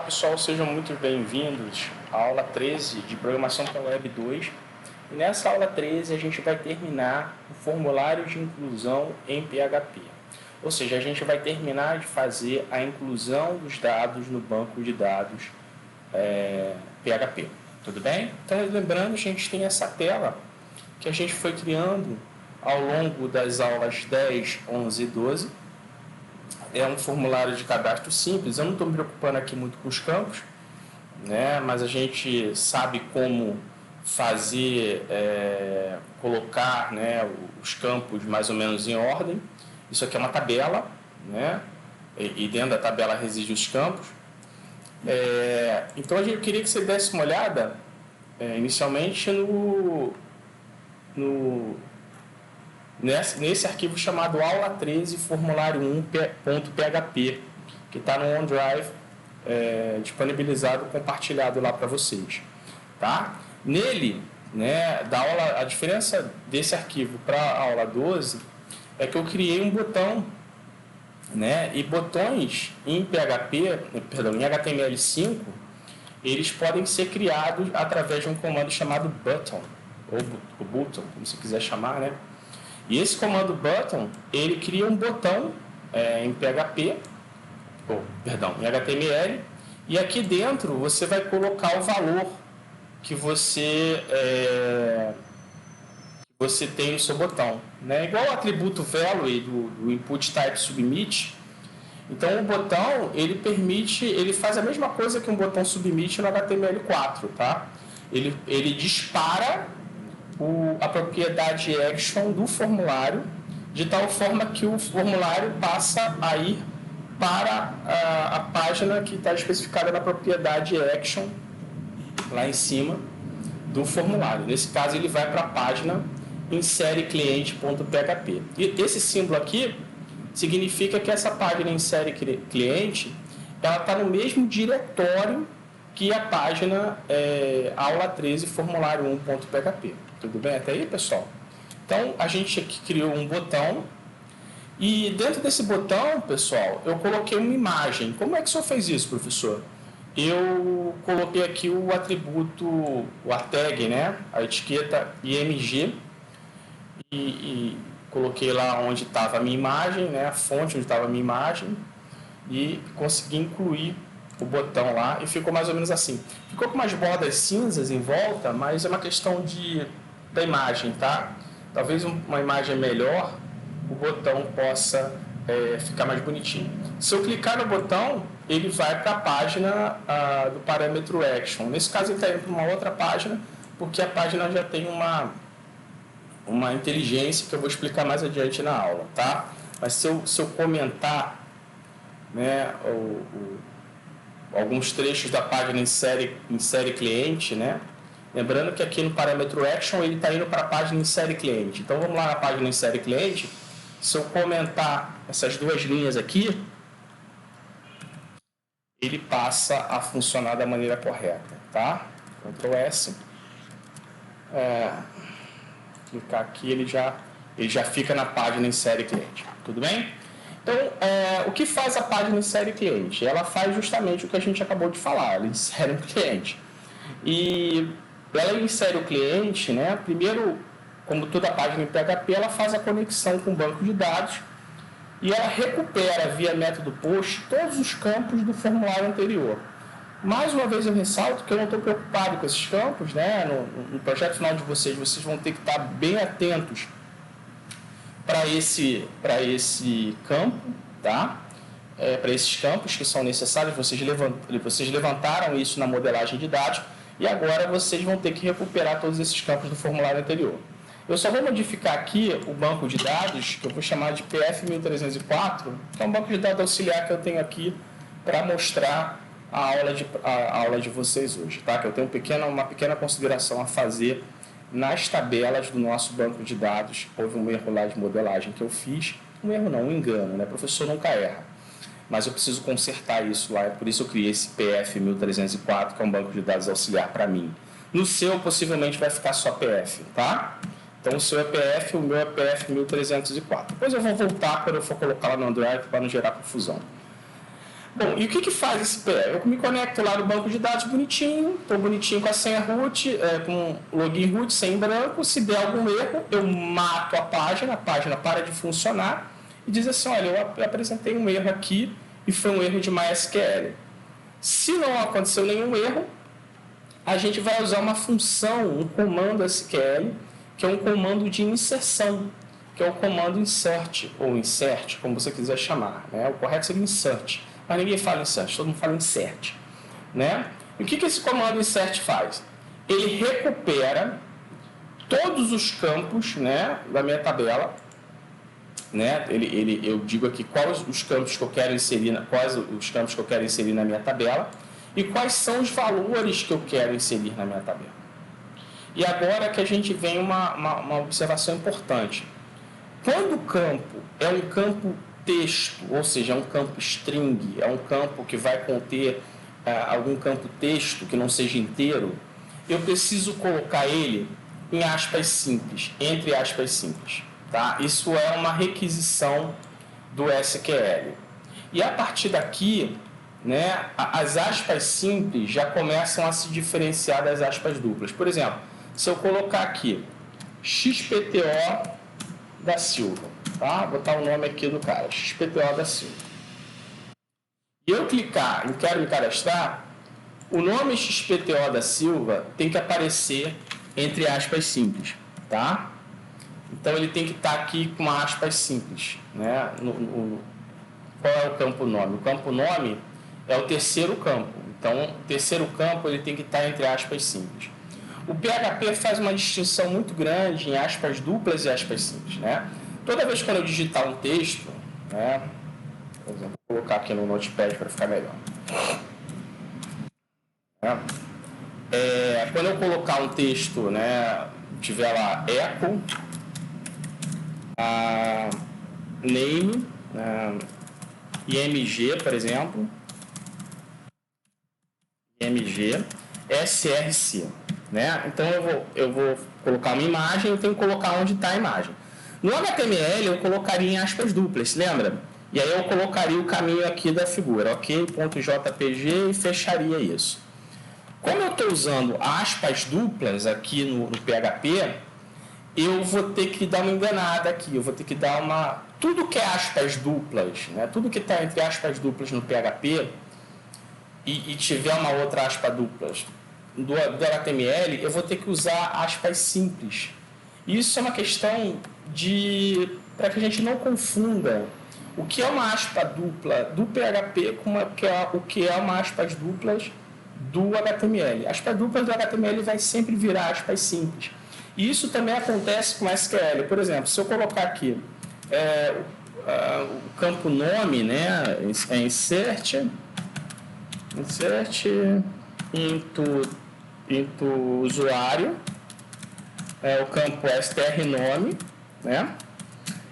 pessoal, sejam muito bem-vindos à aula 13 de Programação para Web 2. E nessa aula 13 a gente vai terminar o formulário de inclusão em PHP. Ou seja, a gente vai terminar de fazer a inclusão dos dados no banco de dados PHP. Tudo bem? Então, lembrando, a gente tem essa tela que a gente foi criando ao longo das aulas 10, 11 e 12. É um formulário de cadastro simples, eu não estou me preocupando aqui muito com os campos, né? Mas a gente sabe como fazer, colocar, né, os campos mais ou menos em ordem. Isso aqui é uma tabela, né? E dentro da tabela residem os campos. Então, eu queria que você desse uma olhada, inicialmente, nesse arquivo chamado aula 13 formulário 1.php, que está no OneDrive, disponibilizado, compartilhado lá para vocês. Tá? Nele, né, a diferença desse arquivo para a aula 12 é que eu criei um botão, né, e botões em em HTML5, eles podem ser criados através de um comando chamado button, ou button, como você quiser chamar, né? E esse comando button, ele cria um botão em em HTML, e aqui dentro você vai colocar o valor que você tem no seu botão, né? Igual o atributo value do input type submit. Então o botão, ele faz a mesma coisa que um botão submit no HTML4, tá? Ele dispara a propriedade action do formulário, de tal forma que o formulário passa a ir para a página que está especificada na propriedade action, lá em cima do formulário. Nesse caso, ele vai para a página inserecliente.php. E esse símbolo aqui significa que essa página inserecliente, ela está no mesmo diretório que a página aula 13 formulário 1.php. Tudo bem até aí, pessoal? Então, a gente aqui criou um botão e dentro desse botão, pessoal, eu coloquei uma imagem. Como é que o senhor fez isso, professor? Eu coloquei aqui o atributo, a tag, né? A etiqueta img e coloquei lá onde estava a minha imagem, né? A fonte onde estava a minha imagem e consegui incluir o botão lá e ficou mais ou menos assim. Ficou com umas bordas cinzas em volta, mas é uma questão da imagem, tá? Talvez uma imagem melhor, o botão possa ficar mais bonitinho. Se eu clicar no botão, ele vai para a página do parâmetro action. Nesse caso, ele está indo para uma outra página, porque a página já tem uma inteligência que eu vou explicar mais adiante na aula, tá? Mas se eu comentar, né, alguns trechos da página insere cliente, né? Lembrando que aqui no parâmetro action ele está indo para a página insere cliente. Então vamos lá na página insere cliente. Se eu comentar essas duas linhas aqui, ele passa a funcionar da maneira correta, tá? Ctrl S. Clicar aqui, ele já fica na página insere cliente. Tudo bem? Então, o que faz a página insere cliente? Ela faz justamente o que a gente acabou de falar, ela insere um cliente. E ela insere o cliente, né? Primeiro, como toda página em PHP, ela faz a conexão com o banco de dados e ela recupera via método post todos os campos do formulário anterior. Mais uma vez eu ressalto que eu não estou preocupado com esses campos, né? No projeto final de vocês vão ter que estar bem atentos para esse campo, tá? Para esses campos que são necessários, vocês levantaram isso na modelagem de dados e agora vocês vão ter que recuperar todos esses campos do formulário anterior. Eu só vou modificar aqui o banco de dados, que eu vou chamar de PF1304, que é um banco de dados auxiliar que eu tenho aqui para mostrar a aula de vocês hoje, tá? Que eu tenho uma pequena consideração a fazer nas tabelas do nosso banco de dados. Houve um erro lá de modelagem que eu fiz. Um erro não, um engano, né? O professor nunca erra. Mas eu preciso consertar isso lá, por isso eu criei esse PF1304, que é um banco de dados auxiliar para mim. No seu, possivelmente, vai ficar só PF, tá? Então, o seu é PF, o meu é PF1304. Depois eu vou voltar quando eu for colocar lá no OneDrive para não gerar confusão. Bom, e o que faz esse PE? Eu me conecto lá no banco de dados bonitinho, estou bonitinho com a senha root, com login root, senha em branco. Se der algum erro, eu mato a página para de funcionar e diz assim, olha, eu apresentei um erro aqui e foi um erro de MySQL. Se não aconteceu nenhum erro, a gente vai usar uma função, um comando SQL, que é um comando de inserção, que é o comando insert, ou insert, como você quiser chamar, né? O correto seria insert, mas ninguém fala insert, todo mundo fala insert, né? E o que esse comando insert faz? Ele recupera todos os campos, né, da minha tabela, né? Eu digo aqui quais os campos que eu quero inserir, na minha tabela e quais são os valores que eu quero inserir na minha tabela. E agora que a gente vem uma observação importante. Quando o campo é um campo texto, ou seja, é um campo string, é um campo que vai conter algum campo texto que não seja inteiro, eu preciso colocar ele em aspas simples, entre aspas simples. Tá? Isso é uma requisição do SQL. E a partir daqui, né, as aspas simples já começam a se diferenciar das aspas duplas. Por exemplo, se eu colocar aqui XPTO da Silva, tá? Vou botar o nome aqui do cara, XPTO da Silva. E eu clicar em quero me cadastrar, o nome XPTO da Silva tem que aparecer entre aspas simples, tá? Então ele tem que estar aqui com uma aspas simples, né? Qual é o campo nome? O campo nome é o terceiro campo. Então, o terceiro campo ele tem que estar entre aspas simples. O PHP faz uma distinção muito grande em aspas duplas e aspas simples, né? Toda vez que eu digitar um texto, né? Por exemplo, vou colocar aqui no Notepad para ficar melhor. Quando eu colocar um texto, né? Tiver lá echo, name, img, por exemplo, img, src, né? Então eu vou colocar uma imagem, eu tenho que colocar onde está a imagem. No HTML eu colocaria em aspas duplas, lembra? E aí eu colocaria o caminho aqui da figura, ok.jpg, e fecharia isso. Como eu estou usando aspas duplas aqui no PHP, eu vou ter que dar uma enganada aqui, eu vou ter que dar uma... Tudo que é aspas duplas, né? Tudo que está entre aspas duplas no PHP e tiver uma outra aspa dupla do HTML, eu vou ter que usar aspas simples. Isso é uma questão para que a gente não confunda o que é uma aspa dupla do PHP com o que é uma aspas duplas do HTML. Aspas duplas do HTML vai sempre virar aspas simples. E isso também acontece com SQL. Por exemplo, se eu colocar aqui o campo nome, né, insert into usuário, o campo strnome, né?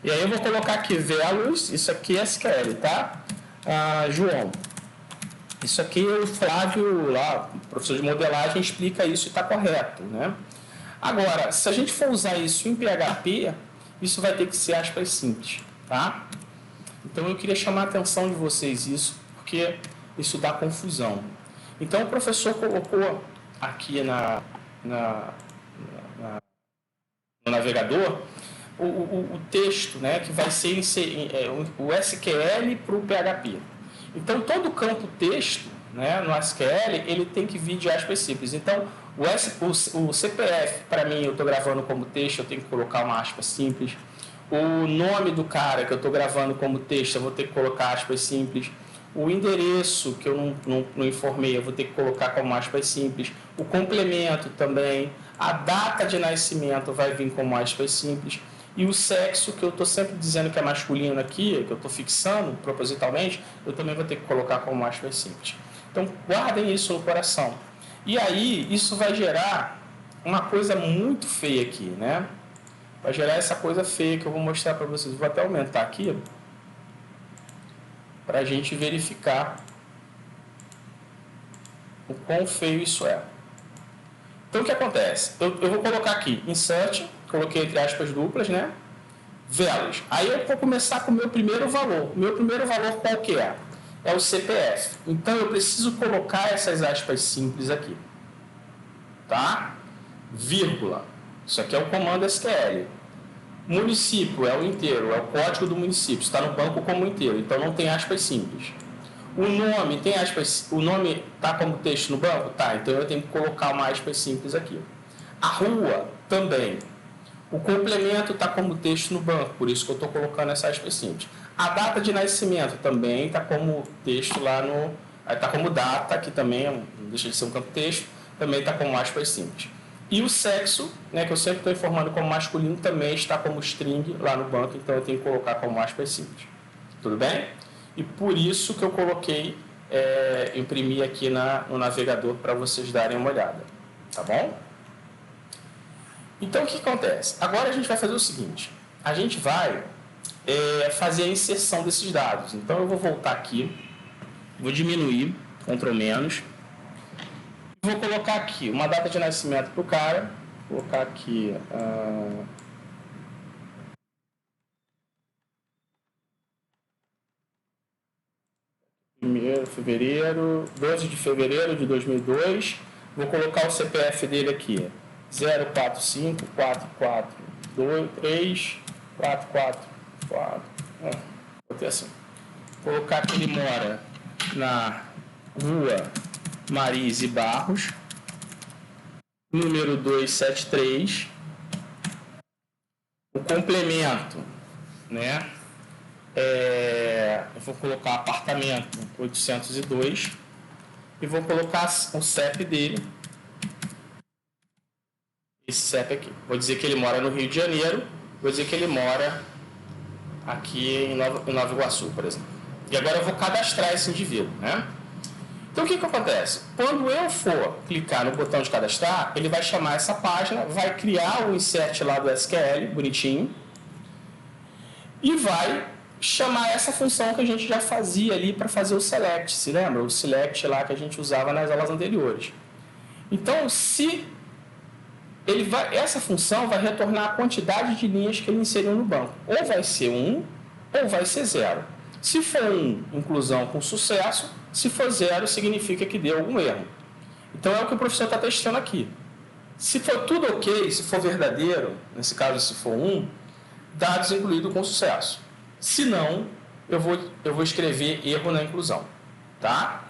E aí eu vou colocar aqui values, isso aqui é SQL, tá? João. Isso aqui o Flávio, lá, professor de modelagem, explica isso e está correto, né? Agora, se a gente for usar isso em PHP, isso vai ter que ser aspas simples, tá? Então eu queria chamar a atenção de vocês isso, porque isso dá confusão. Então o professor colocou aqui no navegador o texto, né, que vai ser o SQL para o PHP. Então todo campo texto, né, no SQL, ele tem que vir de aspas simples. Então o CPF, para mim, eu estou gravando como texto, eu tenho que colocar uma aspa simples. O nome do cara que eu estou gravando como texto, eu vou ter que colocar aspas simples. O endereço que eu não informei, eu vou ter que colocar como aspas simples. O complemento também. A data de nascimento vai vir como aspas simples. E o sexo, que eu estou sempre dizendo que é masculino aqui, que eu estou fixando propositalmente, eu também vou ter que colocar como aspas simples. Então, guardem isso no coração. E aí, isso vai gerar uma coisa muito feia aqui, né? Vai gerar essa coisa feia que eu vou mostrar para vocês. Vou até aumentar aqui, para a gente verificar o quão feio isso é. Então, o que acontece? Eu vou colocar aqui, insert, coloquei entre aspas duplas, né? Values. Aí eu vou começar com o meu primeiro valor. O meu primeiro valor qual que é? é o CPF. Então, eu preciso colocar essas aspas simples aqui. Tá? Vírgula. Isso aqui é o comando SQL. Município é o inteiro, é o código do município. Está no banco como inteiro, então não tem aspas simples. O nome tem aspas, o nome está como texto no banco? Tá, então eu tenho que colocar uma aspas simples aqui. A rua também. O complemento está como texto no banco, por isso que eu estou colocando essa aspas simples. A data de nascimento também está como texto lá no... Está como data, que também não deixa de ser um campo texto, também está como aspas simples. E o sexo, né, que eu sempre estou informando como masculino, também está como string lá no banco, então eu tenho que colocar como aspas simples. Tudo bem? E por isso que eu coloquei, imprimi aqui no navegador para vocês darem uma olhada. Tá bom? Então, o que acontece? Agora a gente vai fazer o seguinte. A gente vai fazer a inserção desses dados. Então, eu vou voltar aqui, vou diminuir, Ctrl menos, vou colocar aqui uma data de nascimento para o cara, vou colocar aqui... 1º de fevereiro, 12 de fevereiro de 2002. Vou colocar o CPF dele aqui, 045 442 444. Vou ter assim. Vou colocar que ele mora na rua Marise Barros, número 273. O complemento, né? Eu vou colocar apartamento 802 e vou colocar o CEP dele, esse CEP aqui. Vou dizer que ele mora no Rio de Janeiro, vou dizer que ele mora aqui em Nova Iguaçu, por exemplo. E agora eu vou cadastrar esse indivíduo, né? Então o que acontece? Quando eu for clicar no botão de cadastrar, ele vai chamar essa página, vai criar o insert lá do SQL, bonitinho, e vai chamar essa função que a gente já fazia ali para fazer o select, se lembra? O select lá que a gente usava nas aulas anteriores. Então, se ele vai, essa função vai retornar a quantidade de linhas que ele inseriu no banco. Ou vai ser 1, ou vai ser 0. Se for 1, inclusão com sucesso. Se for 0, significa que deu algum erro. Então, é o que o professor está testando aqui. Se for tudo ok, se for verdadeiro, nesse caso, se for 1, dados incluídos com sucesso. Se não, eu vou escrever erro na inclusão. Tá?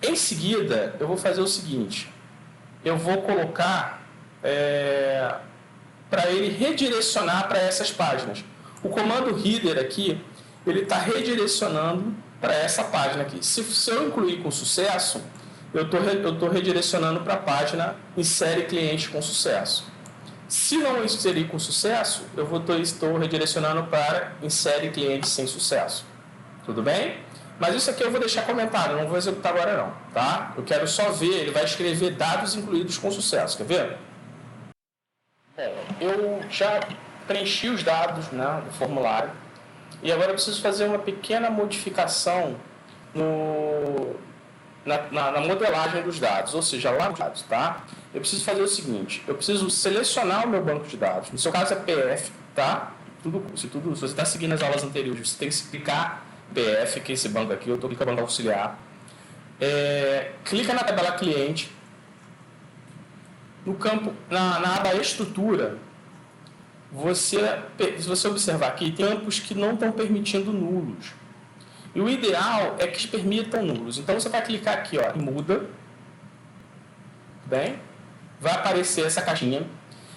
Em seguida, eu vou fazer o seguinte. Eu vou colocar para ele redirecionar para essas páginas. O comando header aqui, ele está redirecionando para essa página aqui. Se eu incluir com sucesso, eu estou redirecionando para a página insere cliente com sucesso. Se não inserir com sucesso, eu estou redirecionando para insere cliente sem sucesso. Tudo bem? Mas isso aqui eu vou deixar comentado, não vou executar agora não, tá? Eu quero só ver, ele vai escrever dados incluídos com sucesso, quer ver? Eu já preenchi os dados, né, do formulário e agora eu preciso fazer uma pequena modificação na modelagem dos dados, ou seja, lá nos dados, tá? Eu preciso fazer o seguinte, eu preciso selecionar o meu banco de dados, no seu caso é PF, tá? Se você está seguindo as aulas anteriores, você tem que clicar PF, que é esse banco aqui, eu estou clicando no banco auxiliar, clica na tabela cliente, no campo, na aba estrutura, se você observar aqui, tem campos que não estão permitindo nulos. E o ideal é que permitam nulos. Então, você vai clicar aqui, ó, em muda. Bem, vai aparecer essa caixinha.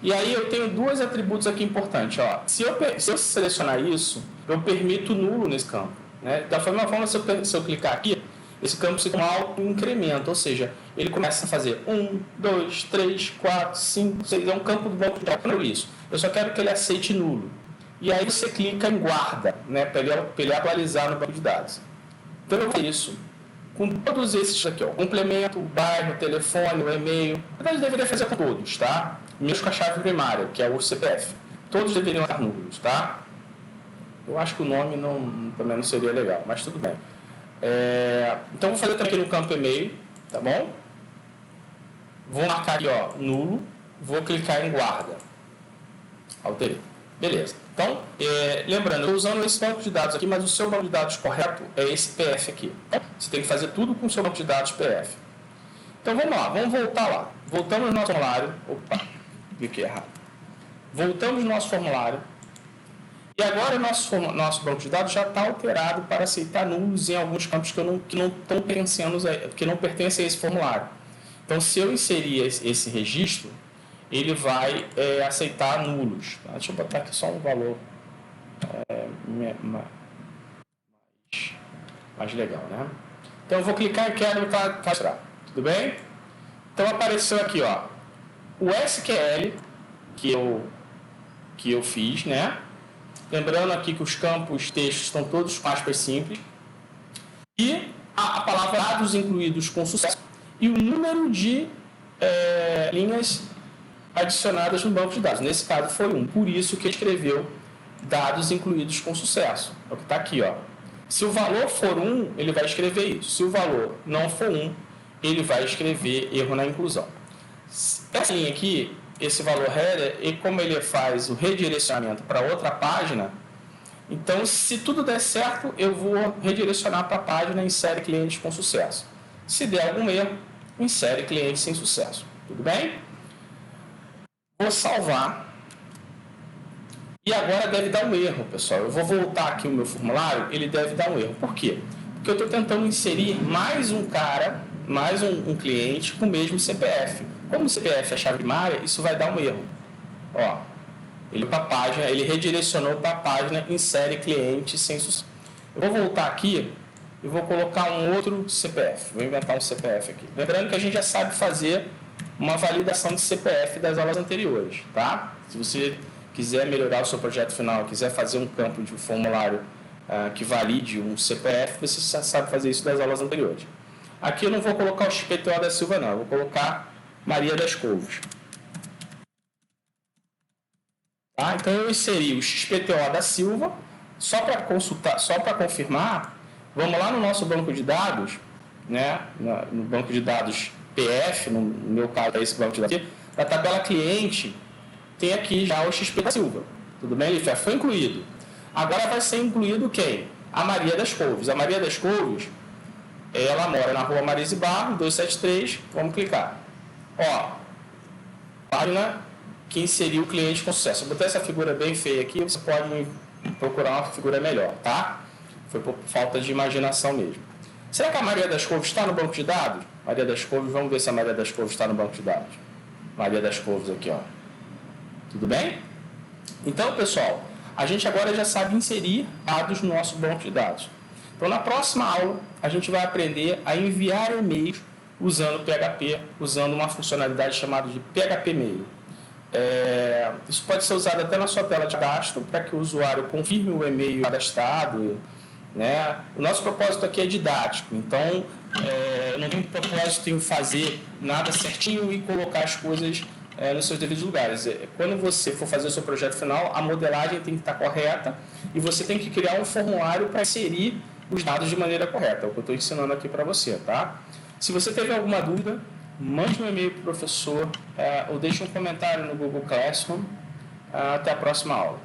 E aí eu tenho dois atributos aqui importantes. Ó. Se eu selecionar isso, eu permito nulo nesse campo. Né? Da mesma forma, se eu clicar aqui, esse campo se tem um alto incremento. Ou seja, ele começa a fazer 1, 2, 3, 4, 5, 6. É um campo do banco de dados. Não é isso. Eu só quero que ele aceite nulo. E aí você clica em guarda, né, para ele atualizar no banco de dados. Então eu vou fazer isso com todos esses aqui, ó, complemento, o bairro, o telefone, o e-mail. Na verdade, deveria fazer com todos, tá? Mesmo com a chave primária, que é o CPF. Todos deveriam estar nulos, tá? Eu acho que o nome também não seria legal, mas tudo bem. Então vou fazer também aqui no campo e-mail, tá bom? Vou marcar aqui, ó, nulo, vou clicar em guarda. Alterei. Beleza. Então, lembrando, eu estou usando esse banco de dados aqui, mas o seu banco de dados correto é esse PF aqui. Você tem que fazer tudo com o seu banco de dados PF. Então, vamos lá, vamos voltar lá. Voltamos no nosso formulário. Opa, cliquei errado. Voltamos no nosso formulário. E agora o nosso banco de dados já está alterado para aceitar nulos em alguns campos que não pertencem a esse formulário. Então, se eu inserir esse registro, ele vai aceitar nulos. Tá? Deixa eu botar aqui só um valor mais legal, né? Então, eu vou clicar e quero cadastrar. Tudo bem? Então, apareceu aqui, ó, o SQL que eu fiz, né? Lembrando aqui que os campos textos estão todos com aspas simples. E a palavra dados incluídos com sucesso e o número de linhas adicionadas no banco de dados. Nesse caso foi 1. Por isso que ele escreveu dados incluídos com sucesso. É o que está aqui, ó. Se o valor for 1, ele vai escrever isso. Se o valor não for 1, ele vai escrever erro na inclusão. Essa linha aqui, esse valor header, e como ele faz o redirecionamento para outra página, então, se tudo der certo, eu vou redirecionar para a página insere clientes com sucesso. Se der algum erro, insere cliente sem sucesso. Tudo bem? Vou salvar. E agora deve dar um erro, pessoal. Eu vou voltar aqui o meu formulário, ele deve dar um erro. Por quê? Porque eu estou tentando inserir mais um cara, mais um cliente com o mesmo CPF. Como o CPF é chave primária, isso vai dar um erro. Ó, ele redirecionou para a página insere cliente sem sucesso. Eu vou voltar aqui e vou colocar um outro CPF. Vou inventar um CPF aqui. Lembrando que a gente já sabe fazer uma validação de CPF das aulas anteriores, tá? Se você quiser melhorar o seu projeto final, quiser fazer um campo de formulário que valide um CPF, você já sabe fazer isso das aulas anteriores. Aqui eu não vou colocar o XPTO da Silva, não. Eu vou colocar Maria das Couves. Tá? Então eu inseri o XPTO da Silva, só para consultar, só para confirmar. Vamos lá no nosso banco de dados, né? No banco de dados PF, no meu caso é esse banco de dados aqui, na tabela cliente, tem aqui já o XP da Silva. Tudo bem? Ele já foi incluído. Agora vai ser incluído quem? A Maria das Couves. A Maria das Couves, ela mora na rua Marise Barro, 273. Vamos clicar. Ó, página que inseriu o cliente com sucesso. Eu botei essa figura bem feia aqui, você pode procurar uma figura melhor, tá? Foi por falta de imaginação mesmo. Será que a Maria das Couves está no banco de dados? Maria das Couves, vamos ver se a Maria das Couves está no banco de dados. Maria das Couves aqui, ó. Tudo bem? Então, pessoal, a gente agora já sabe inserir dados no nosso banco de dados. Então, na próxima aula, a gente vai aprender a enviar e-mails usando PHP, usando uma funcionalidade chamada de PHP Mail. Isso pode ser usado até na sua tela de cadastro para que o usuário confirme o e-mail cadastrado, né? O nosso propósito aqui é didático, então não tem propósito em fazer nada certinho e colocar as coisas nos seus devidos lugares. Quando você for fazer o seu projeto final, a modelagem tem que estar correta e você tem que criar um formulário para inserir os dados de maneira correta. É o que eu estou ensinando aqui para você, tá? Se você teve alguma dúvida, mande um e-mail para o professor ou deixe um comentário no Google Classroom. Até a próxima aula.